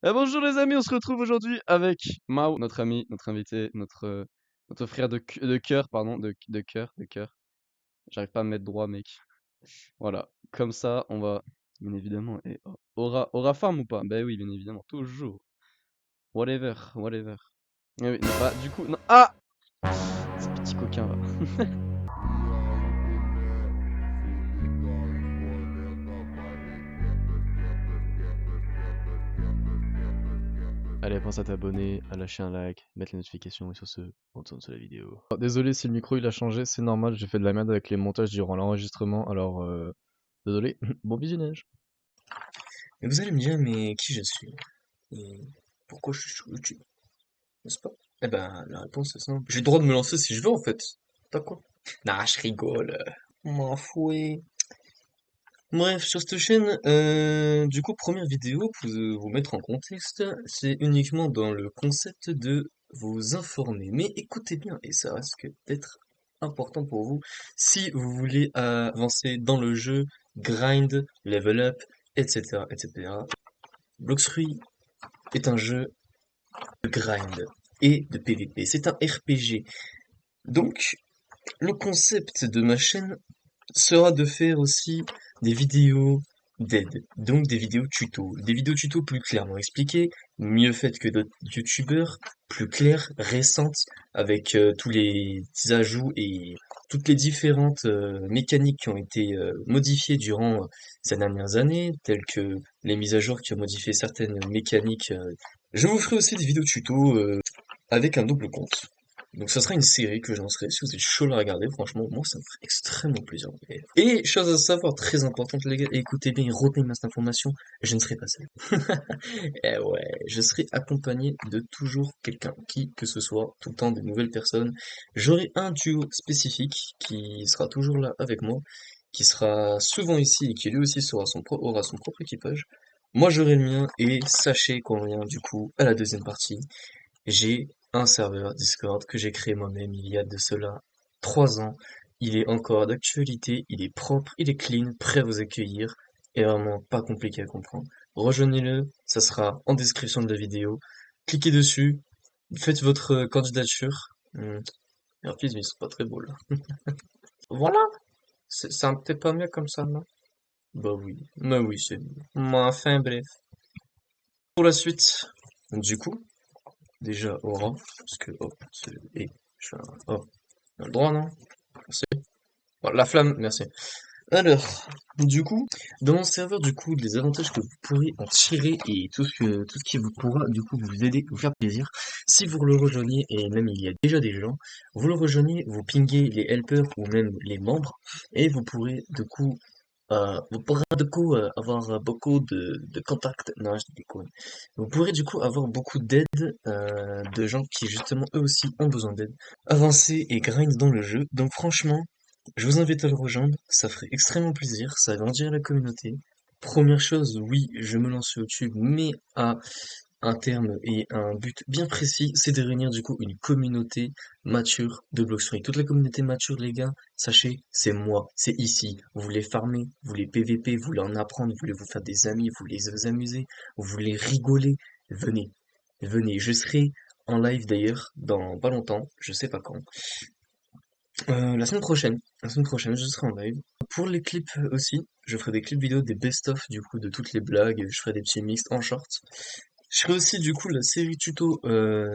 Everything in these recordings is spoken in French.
Bonjour les amis, on se retrouve aujourd'hui avec Mao, notre ami, notre invité, notre frère de cœur, pardon, de cœur. J'arrive pas à me mettre droit, mec. Voilà, comme ça, on va, bien évidemment, et aura farm ou pas? Ben oui, bien évidemment, toujours. Whatever, whatever. Ah oui, non, bah, du coup, non, ah! Ce petit coquin va. Allez, pense à t'abonner, à lâcher un like, mettre les notifications et sur ce, on tourne sur la vidéo. Oh, désolé si le micro il a changé, c'est normal, j'ai fait de la merde avec les montages durant l'enregistrement, alors désolé, bon visionnage. Et vous allez me dire, mais qui je suis? Et pourquoi je suis sur YouTube? N'est-ce pas? Eh ben, la réponse est simple. J'ai le droit de me lancer si je veux, en fait. T'as quoi? Nah, je rigole. M'en fouet. Bref, sur cette chaîne, du coup, première vidéo, pour vous mettre en contexte, c'est uniquement dans le concept de vous informer. Mais écoutez bien, et ça risque d'être important pour vous, si vous voulez avancer dans le jeu, grind, level up, etc., etc. Bloxfruit est un jeu de grind et de PvP. C'est un RPG. Donc, le concept de ma chaîne sera de faire aussi des vidéos d'aide, donc des vidéos tutos plus clairement expliquées, mieux faites que d'autres youtubeurs, plus claires, récentes, avec tous les ajouts et toutes les différentes mécaniques qui ont été modifiées durant ces dernières années, telles que les mises à jour qui ont modifié certaines mécaniques. Je vous ferai aussi des vidéos tutos avec un double compte. Donc ça sera une série que je lancerai. Si vous êtes chaud à la regarder, franchement, moi ça me ferait extrêmement plaisir. Et chose à savoir, très importante les gars, écoutez bien et retenez bien cette information, je ne serai pas seul. Eh ouais, je serai accompagné de toujours quelqu'un, qui que ce soit, tout le temps de nouvelles personnes. J'aurai un duo spécifique qui sera toujours là avec moi, qui sera souvent ici et qui lui aussi aura son propre équipage. Moi j'aurai le mien et sachez qu'on vient du coup à la deuxième partie. J'ai un serveur Discord que j'ai créé moi-même il y a de cela 3 ans. Il est encore d'actualité, il est propre, il est clean, prêt à vous accueillir, et vraiment pas compliqué à comprendre. Rejoignez-le, ça sera en description de la vidéo. Cliquez dessus, faites votre candidature. Et en plus, ils sont pas très beaux là. Voilà, c'est un petit pas mieux comme ça, non? Bah oui, c'est mieux. Mais enfin, bref. Pour la suite, du coup, déjà Aura, parce que hop, je fais un hop, on a le droit, non? Merci. Voilà, la flamme, merci. Alors, du coup, dans mon serveur, du coup, les avantages que vous pourrez en tirer et tout ce qui vous pourra, du coup, vous aider, vous faire plaisir, si vous le rejoignez, et même il y a déjà des gens, vous le rejoignez, vous pingez les helpers ou même les membres, et vous pourrez, du coup, avoir beaucoup de contacts. Non, je dis des conneries. Vous pourrez du coup avoir beaucoup d'aide de gens qui justement eux aussi ont besoin d'aide. Avancer et grind dans le jeu. Donc franchement, je vous invite à le rejoindre. Ça ferait extrêmement plaisir. Ça agrandirait la communauté. Première chose, oui, je me lance sur YouTube, mais à un terme et un but bien précis, c'est de réunir du coup une communauté mature de Bloxfree. Toute la communauté mature, les gars, sachez, c'est moi, c'est ici. Vous voulez farmer, vous voulez PVP, vous voulez en apprendre, vous voulez vous faire des amis, vous voulez vous amuser, vous voulez rigoler, venez, venez. Je serai en live d'ailleurs dans pas longtemps, je sais pas quand. La semaine prochaine, je serai en live. Pour les clips aussi, je ferai des clips vidéo des best-of du coup de toutes les blagues, je ferai des petits mixtes en short. Je ferai aussi du coup la série tuto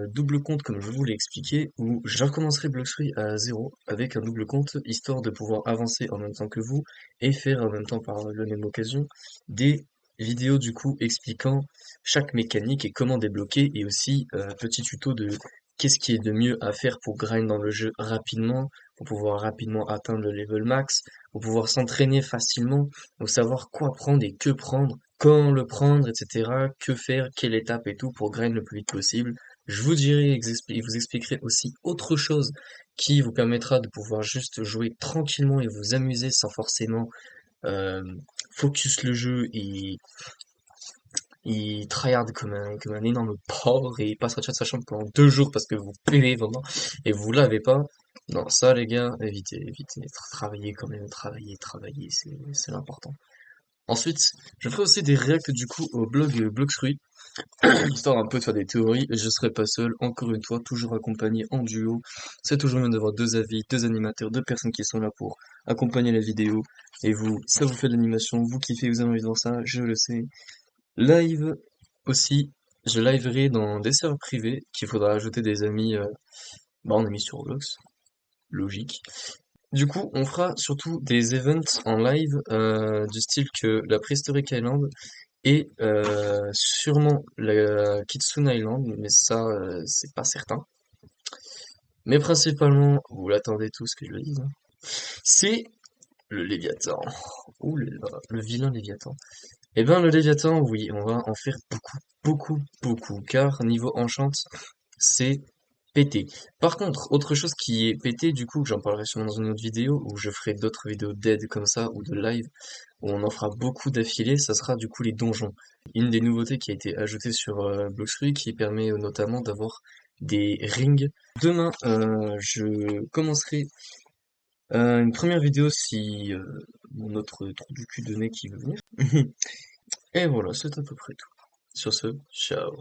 double compte comme je vous l'ai expliqué où je recommencerai Bloxfree à zéro avec un double compte histoire de pouvoir avancer en même temps que vous et faire en même temps par la même occasion des vidéos du coup expliquant chaque mécanique et comment débloquer et aussi petit tuto de qu'est-ce qui est de mieux à faire pour grind dans le jeu rapidement, pour pouvoir rapidement atteindre le level max, pour pouvoir s'entraîner facilement, pour savoir quoi prendre et que prendre quand le prendre, etc., que faire, quelle étape et tout pour grind le plus vite possible. Je vous dirai, vous expliquerai aussi autre chose qui vous permettra de pouvoir juste jouer tranquillement et vous amuser sans forcément euh, focus le jeu et tryhard comme un énorme porc et pas sortir de sa chambre pendant 2 jours parce que vous pévez vraiment et vous l'avez pas. Non, ça les gars, évitez, évitez. Travaillez quand même, travaillez, travaillez, c'est l'important. Ensuite, je ferai aussi des reacts du coup au blog Blogsfruit, histoire un peu de faire des théories, et je serai pas seul, encore une fois, toujours accompagné en duo. C'est toujours mieux d'avoir deux avis, deux animateurs, deux personnes qui sont là pour accompagner la vidéo. Et vous, ça vous fait de l'animation, vous kiffez, vous avez envie de voir ça, je le sais. Live aussi, je liverai dans des serveurs privés qu'il faudra ajouter des amis, on a mis sur Roblox, logique. Du coup, on fera surtout des events en live du style que la Prehistoric Island et sûrement la Kitsune Island, mais ça, c'est pas certain. Mais principalement, vous l'attendez tous que je le dise, hein, c'est le Léviathan. Ouh là là, le vilain Léviathan. Eh ben, le Léviathan, oui, on va en faire beaucoup, beaucoup, beaucoup, car niveau enchant, c'est pété. Par contre, autre chose qui est pété, du coup, que j'en parlerai sûrement dans une autre vidéo, où je ferai d'autres vidéos d'aide comme ça, ou de live, où on en fera beaucoup d'affilée, ça sera du coup les donjons. Une des nouveautés qui a été ajoutée sur Bloxfruit, qui permet notamment d'avoir des rings. Demain, je commencerai une première vidéo si mon autre trou du cul de nez qui veut venir. Et voilà, c'est à peu près tout. Sur ce, ciao.